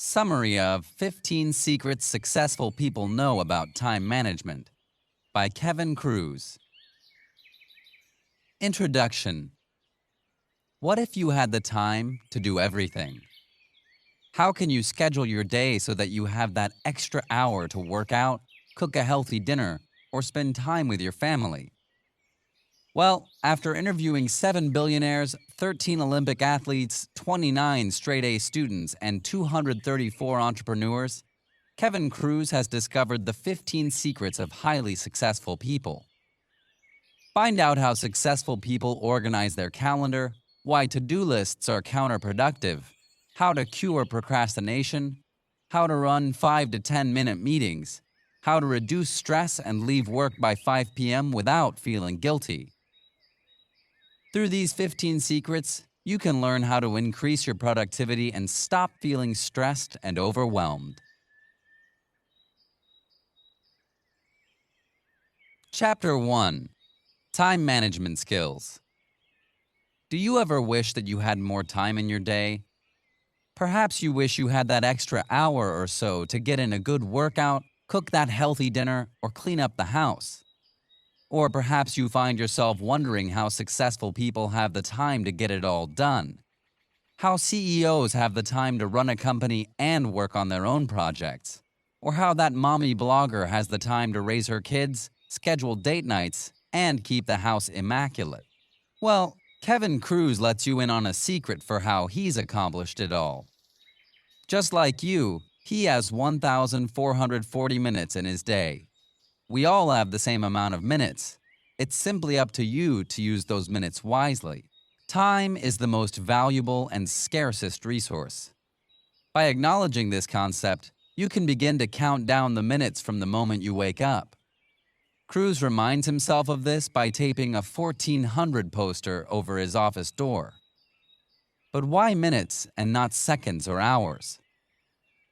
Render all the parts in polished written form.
Summary of 15 Secrets Successful People Know About Time Management by Kevin Kruse. Introduction. What if you had the time to do everything? How can you schedule your day so that you have that extra hour to work out, cook a healthy dinner, or spend time with your family? Well, after interviewing 7 billionaires, 13 Olympic athletes, 29 straight-A students, and 234 entrepreneurs, Kevin Kruse has discovered the 15 secrets of highly successful people. Find out how successful people organize their calendar, why to-do lists are counterproductive, how to cure procrastination, how to run 5 to 10-minute meetings, how to reduce stress and leave work by 5 p.m. without feeling guilty. Through these 15 secrets, you can learn how to increase your productivity and stop feeling stressed and overwhelmed. Chapter 1. Time Management Skills. Do you ever wish that you had more time in your day? Perhaps you wish you had that extra hour or so to get in a good workout, cook that healthy dinner, or clean up the house. Or perhaps you find yourself wondering how successful people have the time to get it all done. How CEOs have the time to run a company and work on their own projects. Or how that mommy blogger has the time to raise her kids, schedule date nights, and keep the house immaculate. Well, Kevin Kruse lets you in on a secret for how he's accomplished it all. Just like you, he has 1,440 minutes in his day. We all have the same amount of minutes. It's simply up to you to use those minutes wisely. Time is the most valuable and scarcest resource. By acknowledging this concept, you can begin to count down the minutes from the moment you wake up. Kruse reminds himself of this by taping a 1400 poster over his office door. But why minutes and not seconds or hours?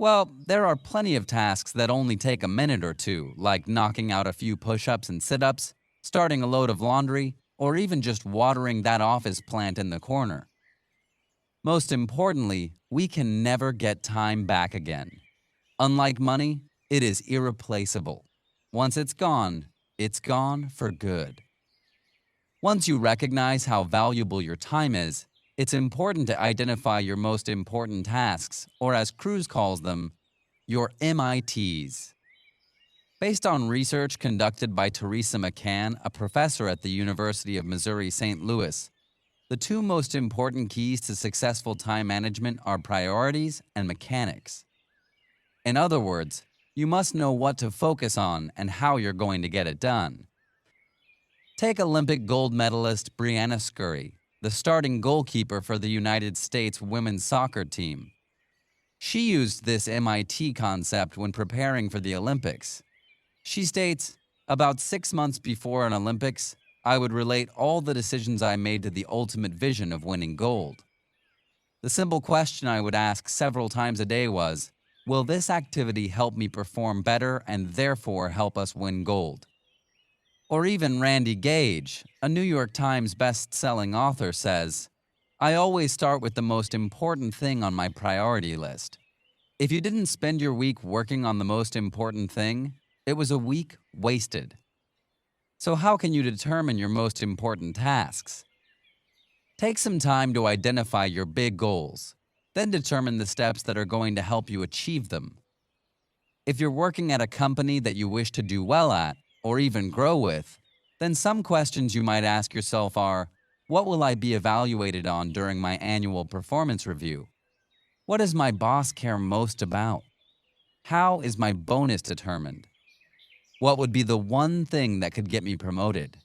Well, there are plenty of tasks that only take a minute or two, like knocking out a few push-ups and sit-ups, starting a load of laundry, or even just watering that office plant in the corner. Most importantly, we can never get time back again. Unlike money, it is irreplaceable. Once it's gone for good. Once you recognize how valuable your time is, it's important to identify your most important tasks, or as Kruse calls them, your MITs. Based on research conducted by Teresa McCann, a professor at the University of Missouri St. Louis, the two most important keys to successful time management are priorities and mechanics. In other words, you must know what to focus on and how you're going to get it done. Take Olympic gold medalist Brianna Scurry, the starting goalkeeper for the United States women's soccer team. She used this MIT concept when preparing for the Olympics. She states, "About 6 months before an Olympics, I would relate all the decisions I made to the ultimate vision of winning gold. The simple question I would ask several times a day was, will this activity help me perform better and therefore help us win gold?" Or even Randy Gage, a New York Times best-selling author, says, "I always start with the most important thing on my priority list. If you didn't spend your week working on the most important thing, it was a week wasted." So how can you determine your most important tasks? Take some time to identify your big goals, then determine the steps that are going to help you achieve them. If you're working at a company that you wish to do well at, or even grow with, then some questions you might ask yourself are, what will I be evaluated on during my annual performance review? What does my boss care most about? How is my bonus determined? What would be the one thing that could get me promoted?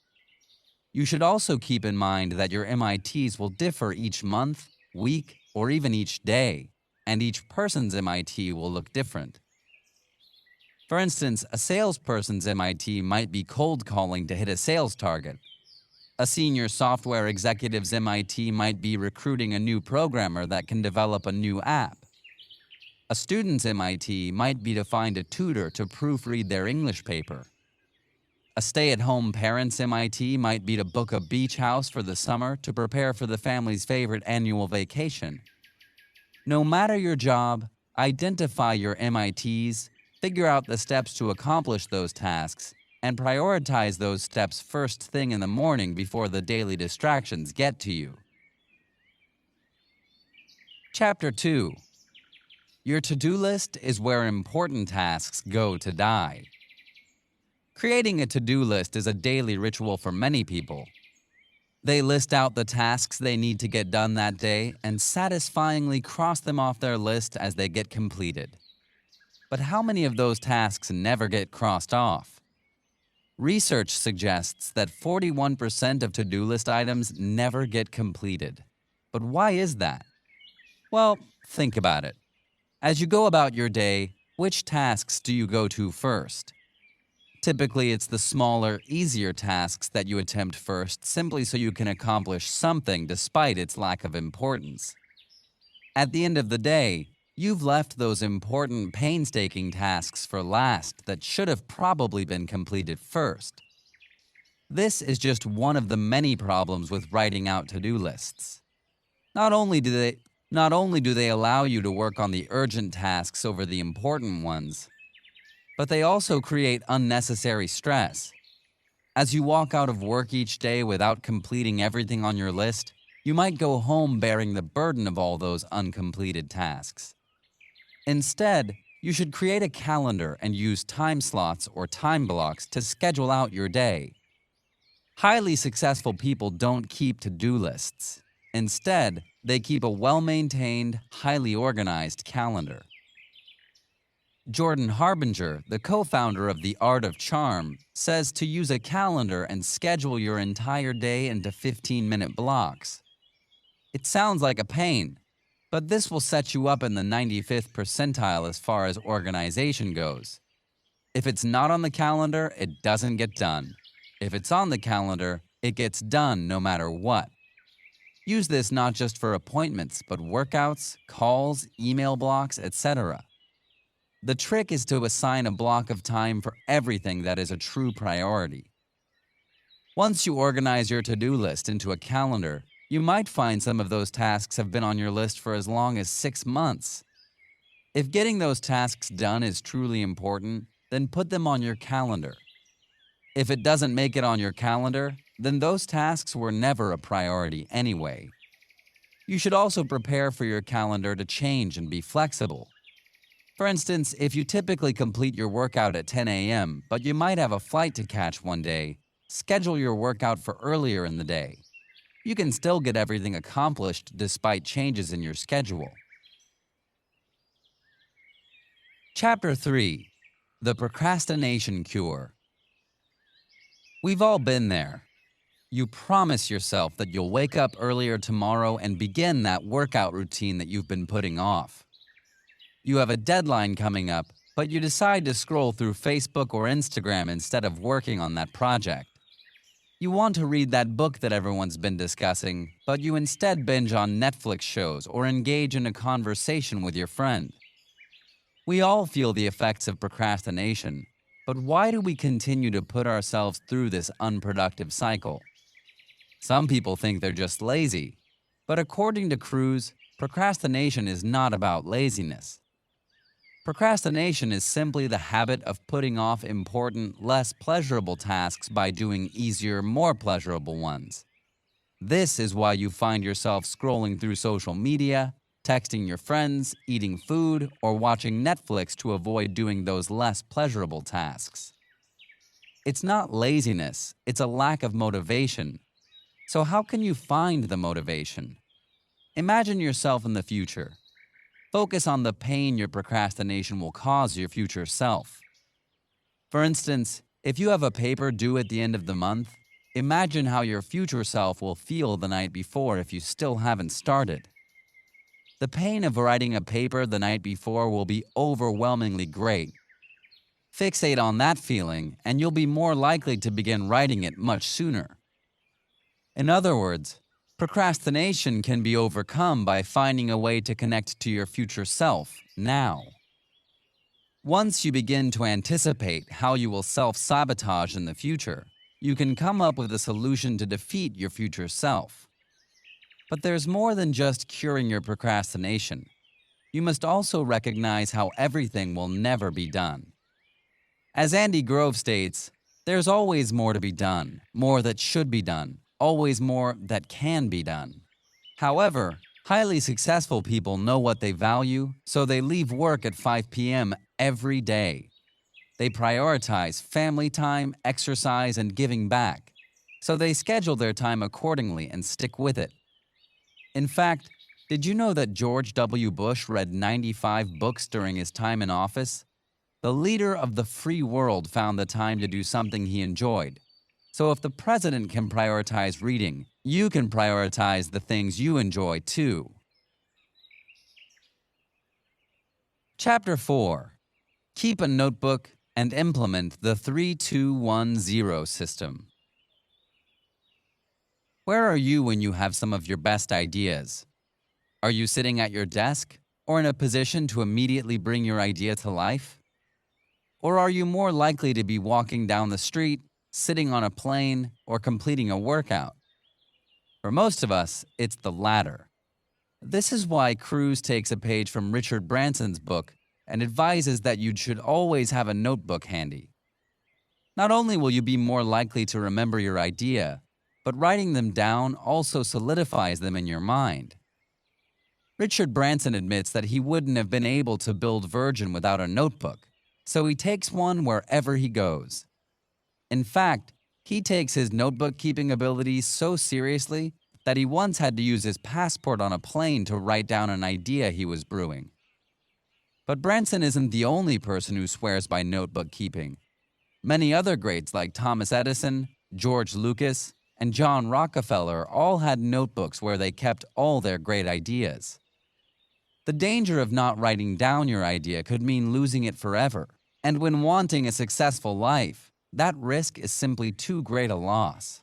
You should also keep in mind that your MITs will differ each month, week, or even each day, and each person's MIT will look different. For instance, a salesperson's MIT might be cold calling to hit a sales target. A senior software executive's MIT might be recruiting a new programmer that can develop a new app. A student's MIT might be to find a tutor to proofread their English paper. A stay-at-home parent's MIT might be to book a beach house for the summer to prepare for the family's favorite annual vacation. No matter your job, Identify your MITs, figure out the steps to accomplish those tasks, and prioritize those steps first thing in the morning before the daily distractions get to you. Chapter 2. Your to-do list is where important tasks go to die. Creating a to-do list is a daily ritual for many people. They list out the tasks they need to get done that day and satisfyingly cross them off their list as they get completed. But how many of those tasks never get crossed off? Research suggests that 41% of to-do list items never get completed. But why is that? Well, think about it. As you go about your day, which tasks do you go to first? Typically, it's the smaller, easier tasks that you attempt first simply so you can accomplish something despite its lack of importance. At the end of the day, you've left those important, painstaking tasks for last that should have probably been completed first. This is just one of the many problems with writing out to-do lists. Not only do they allow you to work on the urgent tasks over the important ones, but they also create unnecessary stress. As you walk out of work each day without completing everything on your list, you might go home bearing the burden of all those uncompleted tasks. Instead, you should create a calendar and use time slots or time blocks to schedule out your day. Highly successful people don't keep to-do lists. Instead, they keep a well-maintained, highly organized calendar. Jordan Harbinger, the co-founder of The Art of Charm, says to use a calendar and schedule your entire day into 15-minute blocks. It sounds like a pain, but this will set you up in the 95th percentile as far as organization goes. If it's not on the calendar, it doesn't get done. If it's on the calendar, it gets done no matter what. Use this not just for appointments, but workouts, calls, email blocks, etc. The trick is to assign a block of time for everything that is a true priority. Once you organize your to-do list into a calendar, you might find some of those tasks have been on your list for as long as 6 months. If getting those tasks done is truly important, then put them on your calendar. If it doesn't make it on your calendar, then those tasks were never a priority anyway. You should also prepare for your calendar to change and be flexible. For instance, if you typically complete your workout at 10 a.m., but you might have a flight to catch one day, schedule your workout for earlier in the day. You can still get everything accomplished despite changes in your schedule. Chapter 3. The Procrastination Cure. We've all been there. You promise yourself that you'll wake up earlier tomorrow and begin that workout routine that you've been putting off. You have a deadline coming up, but you decide to scroll through Facebook or Instagram instead of working on that project. You want to read that book that everyone's been discussing, but you instead binge on Netflix shows or engage in a conversation with your friend. We all feel the effects of procrastination, but why do we continue to put ourselves through this unproductive cycle? Some people think they're just lazy, but according to Kruse, procrastination is not about laziness. Procrastination is simply the habit of putting off important, less pleasurable tasks by doing easier, more pleasurable ones. This is why you find yourself scrolling through social media, texting your friends, eating food, or watching Netflix to avoid doing those less pleasurable tasks. It's not laziness, it's a lack of motivation. So how can you find the motivation? Imagine yourself in the future. Focus on the pain your procrastination will cause your future self. For instance, if you have a paper due at the end of the month, imagine how your future self will feel the night before if you still haven't started. The pain of writing a paper the night before will be overwhelmingly great. Fixate on that feeling, and you'll be more likely to begin writing it much sooner. In other words, procrastination can be overcome by finding a way to connect to your future self now. Once you begin to anticipate how you will self-sabotage in the future, you can come up with a solution to defeat your future self. But there's more than just curing your procrastination. you must also recognize how everything will never be done. As Andy Grove states, there's always more to be done, more that should be done, always more that can be done. However, highly successful people know what they value, so they leave work at 5 p.m. every day. They prioritize family time, exercise, and giving back, so they schedule their time accordingly and stick with it. In fact, did you know that George W. Bush read 95 books during his time in office? The leader of the free world found the time to do something he enjoyed. So if the president can prioritize reading, you can prioritize the things you enjoy too. Chapter 4. Keep a notebook and implement the 3-2-1-0 system. Where are you when you have some of your best ideas? Are you sitting at your desk or in a position to immediately bring your idea to life? Or are you more likely to be walking down the street, sitting on a plane, or completing a workout? For most of us, it's the latter. This is why Kruse takes a page from Richard Branson's book and advises that you should always have a notebook handy. Not only will you be more likely to remember your idea, but writing them down also solidifies them in your mind. Richard Branson admits that he wouldn't have been able to build Virgin without a notebook, so he takes one wherever he goes. In fact, he takes his notebook-keeping abilities so seriously that he once had to use his passport on a plane to write down an idea he was brewing. But Branson isn't the only person who swears by notebook-keeping. Many other greats like Thomas Edison, George Lucas, and John Rockefeller all had notebooks where they kept all their great ideas. The danger of not writing down your idea could mean losing it forever, and when wanting a successful life, that risk is simply too great a loss.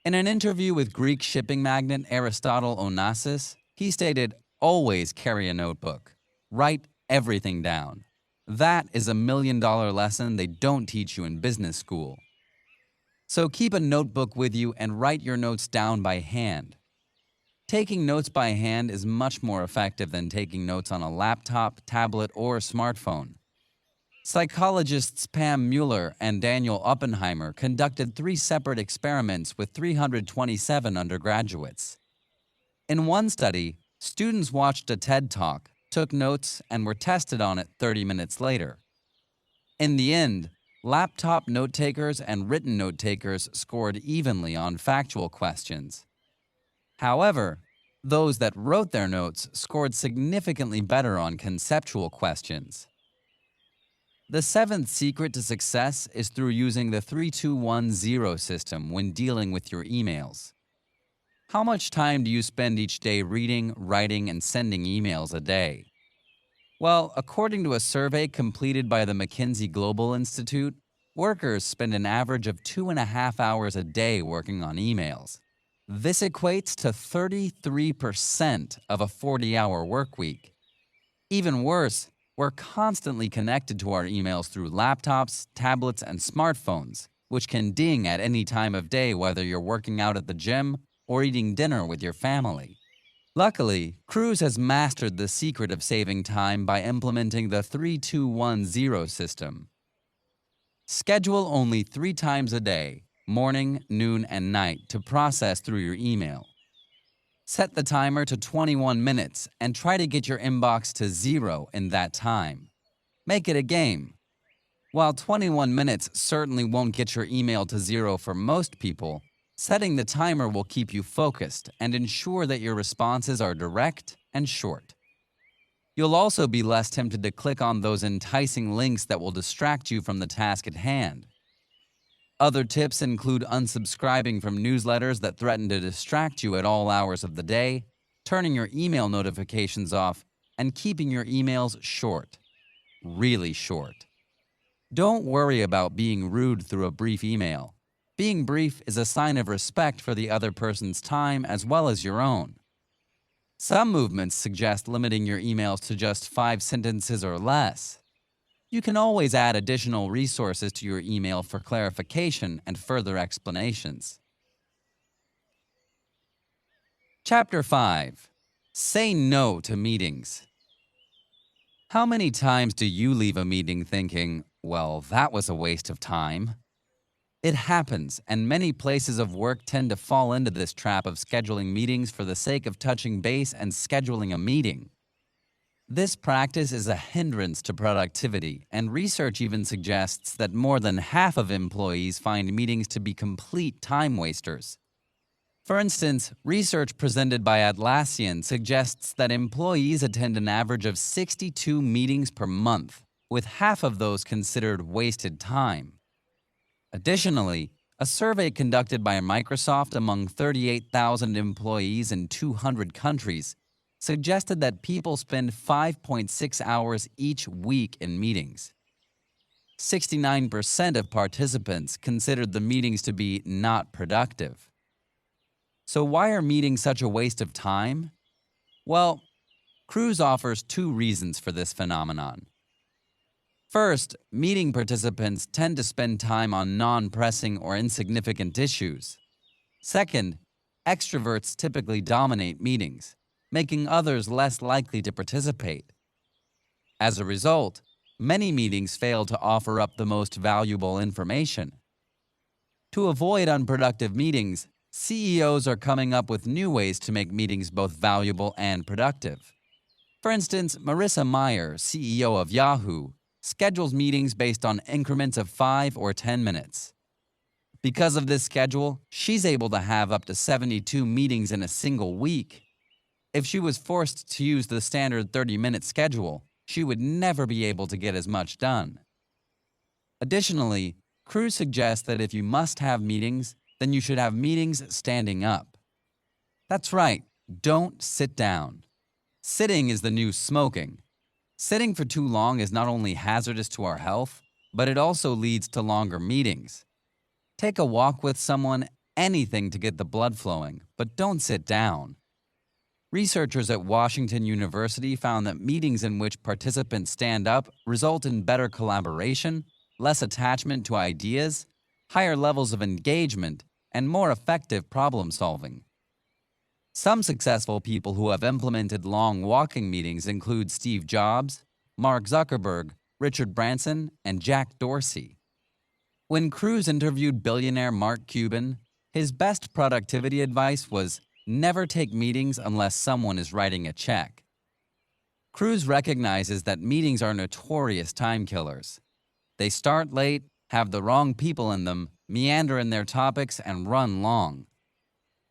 In an interview with Greek shipping magnate Aristotle Onassis, he stated, "Always carry a notebook. Write everything down. That is a $1 million lesson they don't teach you in business school." So keep a notebook with you and write your notes down by hand. Taking notes by hand is much more effective than taking notes on a laptop, tablet, or smartphone. Psychologists Pam Mueller and Daniel Oppenheimer conducted 3 separate experiments with 327 undergraduates. In one study, students watched a TED Talk, took notes, and were tested on it 30 minutes later. In the end, laptop note-takers and written note-takers scored evenly on factual questions. However, those that wrote their notes scored significantly better on conceptual questions. The 7th secret to success is through using the 3-2-1-0 system when dealing with your emails. How much time do you spend each day reading, writing, and sending emails a day? Well, according to a survey completed by the McKinsey Global Institute, workers spend an average of 2.5 hours a day working on emails. This equates to 33% of a 40-hour work week. Even worse, we're constantly connected to our emails through laptops, tablets, and smartphones, which can ding at any time of day whether you're working out at the gym or eating dinner with your family. Luckily, Kruse has mastered the secret of saving time by implementing the 3-2-1-0 system. Schedule only 3 times a day, morning, noon, and night, to process through your email. Set the timer to 21 minutes and try to get your inbox to 0 in that time. Make it a game. While 21 minutes certainly won't get your email to 0 for most people, setting the timer will keep you focused and ensure that your responses are direct and short. You'll also be less tempted to click on those enticing links that will distract you from the task at hand. Other tips include unsubscribing from newsletters that threaten to distract you at all hours of the day, turning your email notifications off, and keeping your emails short. Really short. Don't worry about being rude through a brief email. Being brief is a sign of respect for the other person's time as well as your own. Some movements suggest limiting your emails to just 5 sentences or less. You can always add additional resources to your email for clarification and further explanations. Chapter 5. Say no to meetings. How many times do you leave a meeting thinking, well, that was a waste of time? It happens, and many places of work tend to fall into this trap of scheduling meetings for the sake of touching base and scheduling a meeting. This practice is a hindrance to productivity, and research even suggests that more than half of employees find meetings to be complete time wasters. For instance, research presented by Atlassian suggests that employees attend an average of 62 meetings per month, with half of those considered wasted time. Additionally, a survey conducted by Microsoft among 38,000 employees in 200 countries suggested that people spend 5.6 hours each week in meetings. 69% of participants considered the meetings to be not productive. So why are meetings such a waste of time? Well, Kruse offers two reasons for this phenomenon. First, meeting participants tend to spend time on non-pressing or insignificant issues. Second, extroverts typically dominate meetings, making others less likely to participate. As a result, many meetings fail to offer up the most valuable information. To avoid unproductive meetings, CEOs are coming up with new ways to make meetings both valuable and productive. For instance, Marissa Mayer, CEO of Yahoo, schedules meetings based on increments of 5 or 10 minutes. Because of this schedule, she's able to have up to 72 meetings in a single week. If she was forced to use the standard 30-minute schedule, she would never be able to get as much done. Additionally, Kruse suggests that if you must have meetings, then you should have meetings standing up. That's right, don't sit down. Sitting is the new smoking. Sitting for too long is not only hazardous to our health, but it also leads to longer meetings. Take a walk with someone, anything to get the blood flowing, but don't sit down. Researchers at Washington University found that meetings in which participants stand up result in better collaboration, less attachment to ideas, higher levels of engagement, and more effective problem solving. Some successful people who have implemented long walking meetings include Steve Jobs, Mark Zuckerberg, Richard Branson, and Jack Dorsey. When Kruse interviewed billionaire Mark Cuban, his best productivity advice was never take meetings unless someone is writing a check. Kruse recognizes that meetings are notorious time killers. They start late, have the wrong people in them, meander in their topics, and run long.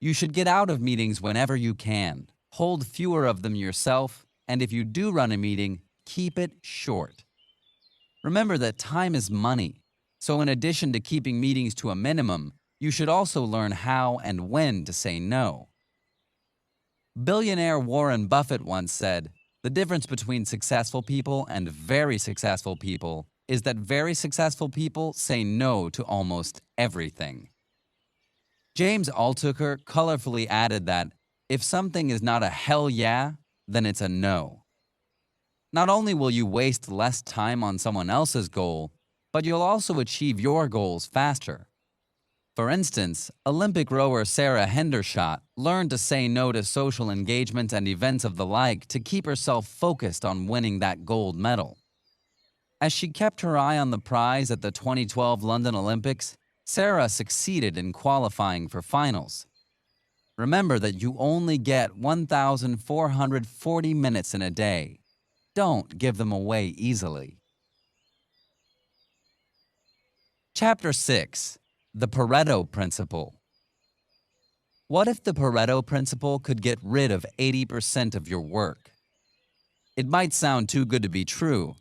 You should get out of meetings whenever you can, hold fewer of them yourself, and if you do run a meeting, keep it short. Remember that time is money, so in addition to keeping meetings to a minimum, you should also learn how and when to say no. Billionaire Warren Buffett once said, "The difference between successful people and very successful people is that very successful people say no to almost everything." James Altucher colorfully added that, "If something is not a hell yeah, then it's a no." Not only will you waste less time on someone else's goal, but you'll also achieve your goals faster. For instance, Olympic rower Sarah Hendershot learned to say no to social engagement and events of the like to keep herself focused on winning that gold medal. As she kept her eye on the prize at the 2012 London Olympics, Sarah succeeded in qualifying for finals. Remember that you only get 1,440 minutes in a day. Don't give them away easily. Chapter 6. The Pareto Principle. What if the Pareto Principle could get rid of 80% of your work? It might sound too good to be true,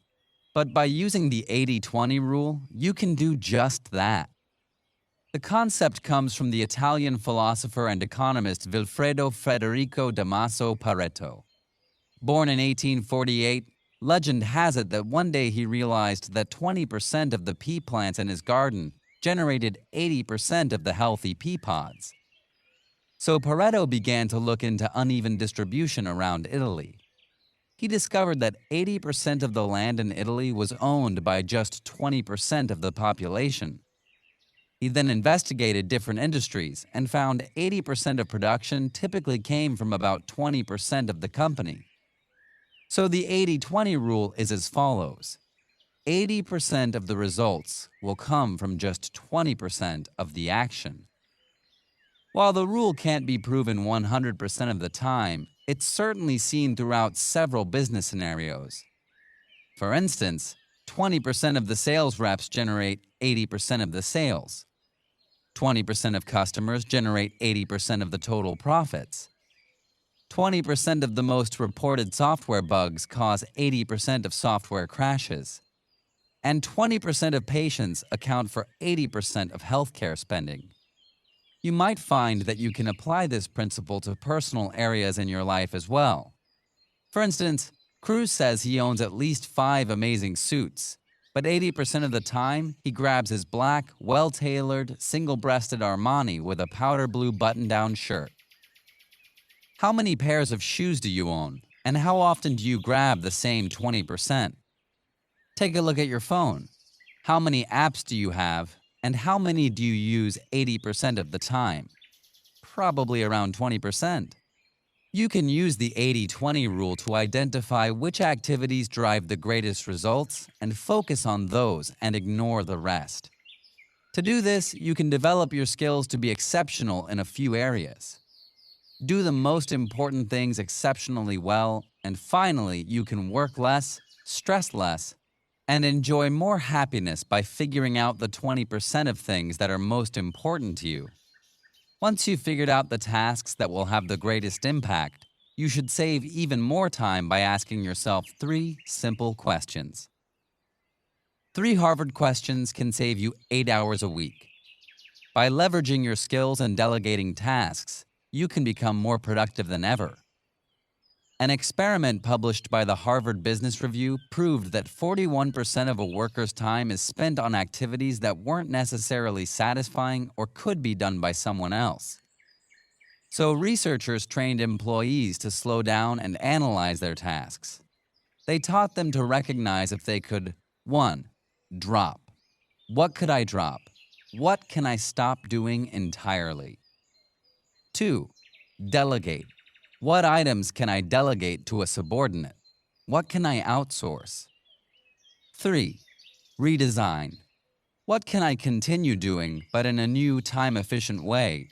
but by using the 80-20 rule, you can do just that. The concept comes from the Italian philosopher and economist Vilfredo Federico Damaso Pareto. Born in 1848, legend has it that one day he realized that 20% of the pea plants in his garden generated 80% of the healthy pea pods. So Pareto began to look into uneven distribution around Italy. He discovered that 80% of the land in Italy was owned by just 20% of the population. He then investigated different industries and found 80% of production typically came from about 20% of the company. So the 80-20 rule is as follows. 80% of the results will come from just 20% of the action. While the rule can't be proven 100% of the time, it's certainly seen throughout several business scenarios. For instance, 20% of the sales reps generate 80% of the sales. 20% of customers generate 80% of the total profits. 20% of the most reported software bugs cause 80% of software crashes. And 20% of patients account for 80% of healthcare spending. You might find that you can apply this principle to personal areas in your life as well. For instance, Kruse says he owns at least 5 amazing suits, but 80% of the time he grabs his black, well-tailored, single-breasted Armani with a powder blue button-down shirt. How many pairs of shoes do you own, and how often do you grab the same 20%? Take a look at your phone. How many apps do you have, and how many do you use 80% of the time? Probably around 20%. You can use the 80-20 rule to identify which activities drive the greatest results and focus on those and ignore the rest. To do this, you can develop your skills to be exceptional in a few areas. Do the most important things exceptionally well, and finally, you can work less, stress less, and enjoy more happiness by figuring out the 20% of things that are most important to you. Once you've figured out the tasks that will have the greatest impact, you should save even more time by asking yourself 3 simple questions. 3 Harvard questions can save you 8 hours a week. By leveraging your skills and delegating tasks, you can become more productive than ever. An experiment published by the Harvard Business Review proved that 41% of a worker's time is spent on activities that weren't necessarily satisfying or could be done by someone else. So researchers trained employees to slow down and analyze their tasks. They taught them to recognize if they could 1. Drop. What could I drop? What can I stop doing entirely? 2. Delegate. What items can I delegate to a subordinate? What can I outsource? 3. Redesign. What can I continue doing, but in a new, time-efficient way?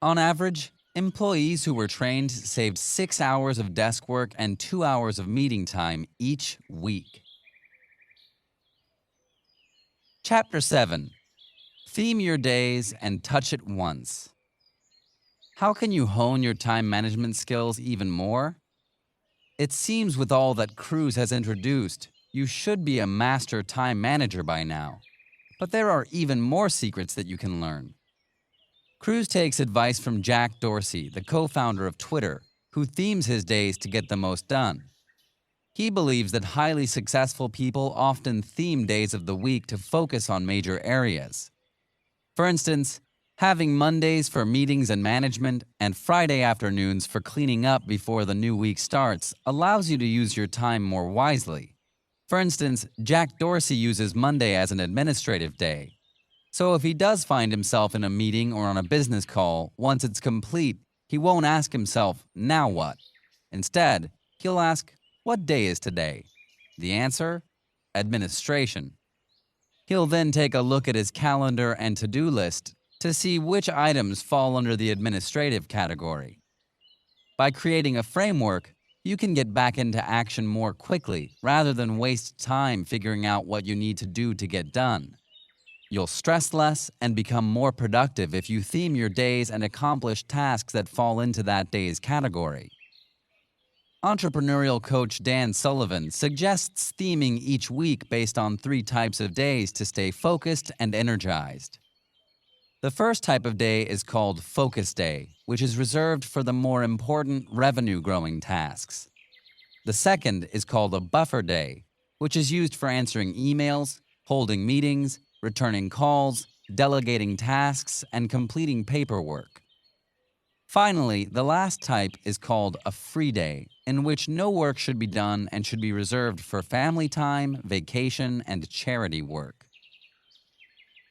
On average, employees who were trained saved 6 hours of desk work and 2 hours of meeting time each week. Chapter 7. Theme your days and touch it once. How can you hone your time management skills even more? It seems with all that Kruse has introduced, you should be a master time manager by now. But there are even more secrets that you can learn. Kruse takes advice from Jack Dorsey, the co-founder of Twitter, who themes his days to get the most done. He believes that highly successful people often theme days of the week to focus on major areas. For instance, having Mondays for meetings and management and Friday afternoons for cleaning up before the new week starts allows you to use your time more wisely. For instance, Jack Dorsey uses Monday as an administrative day. So if he does find himself in a meeting or on a business call, once it's complete, he won't ask himself, now what? Instead, he'll ask, what day is today? The answer? Administration. He'll then take a look at his calendar and to-do list to see which items fall under the administrative category. By creating a framework, you can get back into action more quickly rather than waste time figuring out what you need to do to get done. You'll stress less and become more productive if you theme your days and accomplish tasks that fall into that day's category. Entrepreneurial coach Dan Sullivan suggests theming each week based on 3 types of days to stay focused and energized. The first type of day is called Focus Day, which is reserved for the more important revenue-growing tasks. The second is called a Buffer Day, which is used for answering emails, holding meetings, returning calls, delegating tasks, and completing paperwork. Finally, the last type is called a Free Day, in which no work should be done and should be reserved for family time, vacation, and charity work.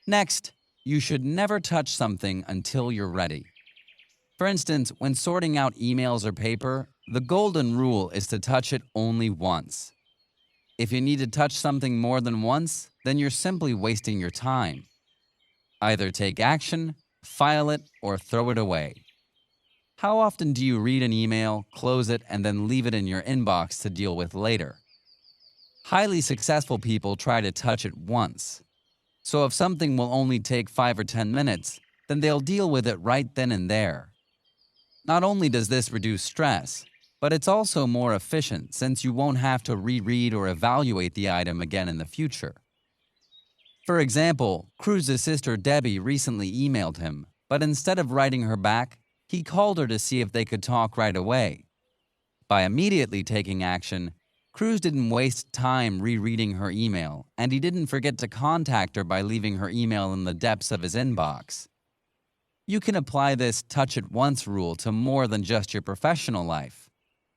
Next, you should never touch something until you're ready. For instance, when sorting out emails or paper, The golden rule is to touch it only once. If you need to touch something more than once, then you're simply wasting your time. Either take action, file it, or throw it away. How often do you read an email, close it, and then leave it in your inbox to deal with later? Highly successful people try to touch it once. So if something will only take 5 or 10 minutes, then they'll deal with it right then and there. Not only does this reduce stress, but it's also more efficient since you won't have to reread or evaluate the item again in the future. For example, Kruse's sister Debbie recently emailed him, but instead of writing her back, he called her to see if they could talk right away. By immediately taking action, Kruse didn't waste time rereading her email, and he didn't forget to contact her by leaving her email in the depths of his inbox. You can apply this touch it once rule to more than just your professional life.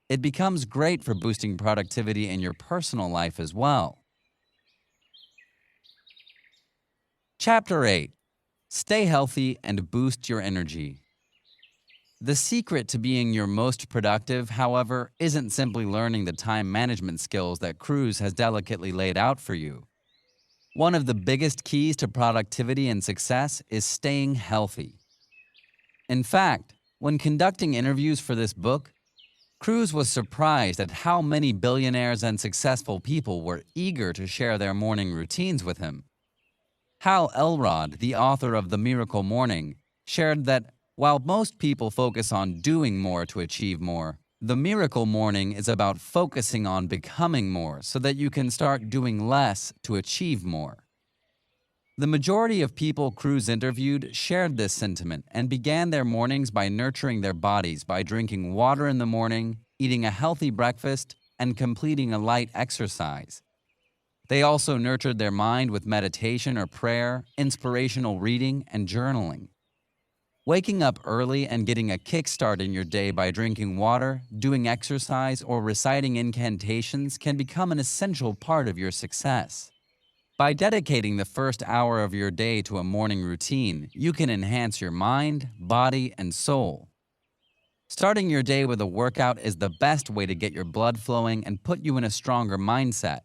It becomes great for boosting productivity in your personal life as well. Chapter 8. Stay healthy and boost your energy. The secret to being your most productive, however, isn't simply learning the time management skills that Kruse has delicately laid out for you. One of the biggest keys to productivity and success is staying healthy. In fact, when conducting interviews for this book, Kruse was surprised at how many billionaires and successful people were eager to share their morning routines with him. Hal Elrod, the author of The Miracle Morning, shared that while most people focus on doing more to achieve more, the miracle morning is about focusing on becoming more so that you can start doing less to achieve more. The majority of people Kruse interviewed shared this sentiment and began their mornings by nurturing their bodies by drinking water in the morning, eating a healthy breakfast, and completing a light exercise. They also nurtured their mind with meditation or prayer, inspirational reading, and journaling. Waking up early and getting a kickstart in your day by drinking water, doing exercise, or reciting incantations can become an essential part of your success. By dedicating the first hour of your day to a morning routine, you can enhance your mind, body, and soul. Starting your day with a workout is the best way to get your blood flowing and put you in a stronger mindset.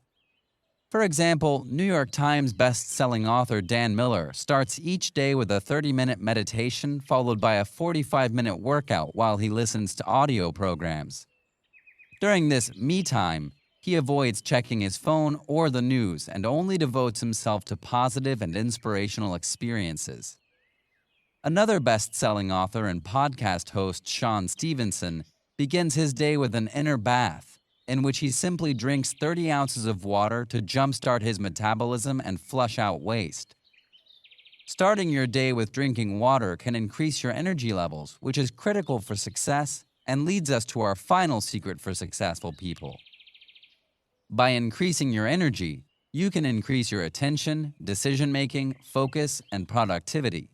For example, New York Times best-selling author Dan Miller starts each day with a 30-minute meditation followed by a 45-minute workout while he listens to audio programs. During this me time, he avoids checking his phone or the news and only devotes himself to positive and inspirational experiences. Another best-selling author and podcast host, Sean Stevenson, begins his day with an inner bath, in which he simply drinks 30 ounces of water to jumpstart his metabolism and flush out waste. Starting your day with drinking water can increase your energy levels, which is critical for success and leads us to our final secret for successful people. By increasing your energy, you can increase your attention, decision-making, focus, and productivity.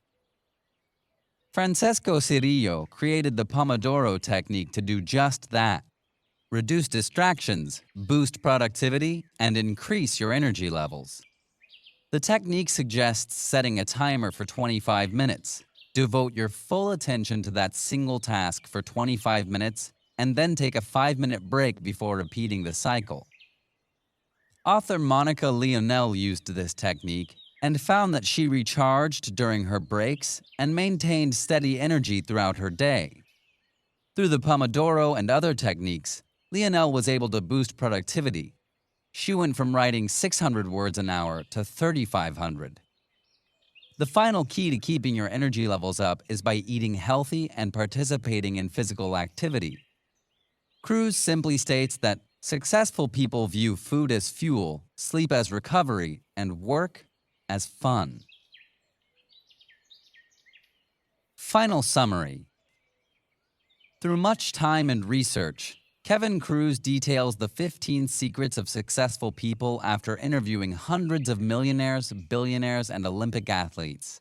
Francesco Cirillo created the Pomodoro technique to do just that. Reduce distractions, boost productivity, and increase your energy levels. The technique suggests setting a timer for 25 minutes. Devote your full attention to that single task for 25 minutes, and then take a 5-minute break before repeating the cycle. Author Monica Leonelle used this technique and found that she recharged during her breaks and maintained steady energy throughout her day. Through the Pomodoro and other techniques, Leonelle was able to boost productivity. She went from writing 600 words an hour to 3,500. The final key to keeping your energy levels up is by eating healthy and participating in physical activity. Kruse simply states that successful people view food as fuel, sleep as recovery, and work as fun. Final summary. Through much time and research, Kevin Kruse details the 15 secrets of successful people after interviewing hundreds of millionaires, billionaires, and Olympic athletes.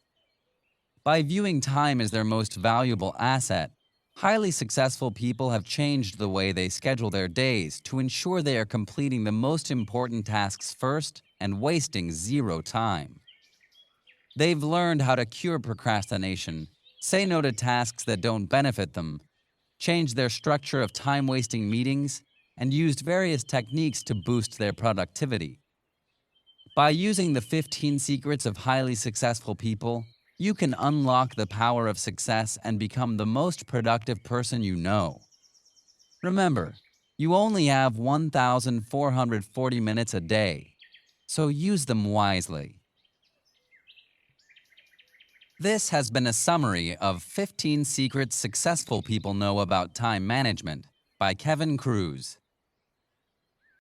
By viewing time as their most valuable asset, highly successful people have changed the way they schedule their days to ensure they are completing the most important tasks first and wasting zero time. They've learned how to cure procrastination, say no to tasks that don't benefit them, changed their structure of time-wasting meetings, and used various techniques to boost their productivity. By using the 15 secrets of highly successful people, you can unlock the power of success and become the most productive person you know. Remember, you only have 1,440 minutes a day, so use them wisely. This has been a summary of 15 secrets successful people know about time management by Kevin Kruse.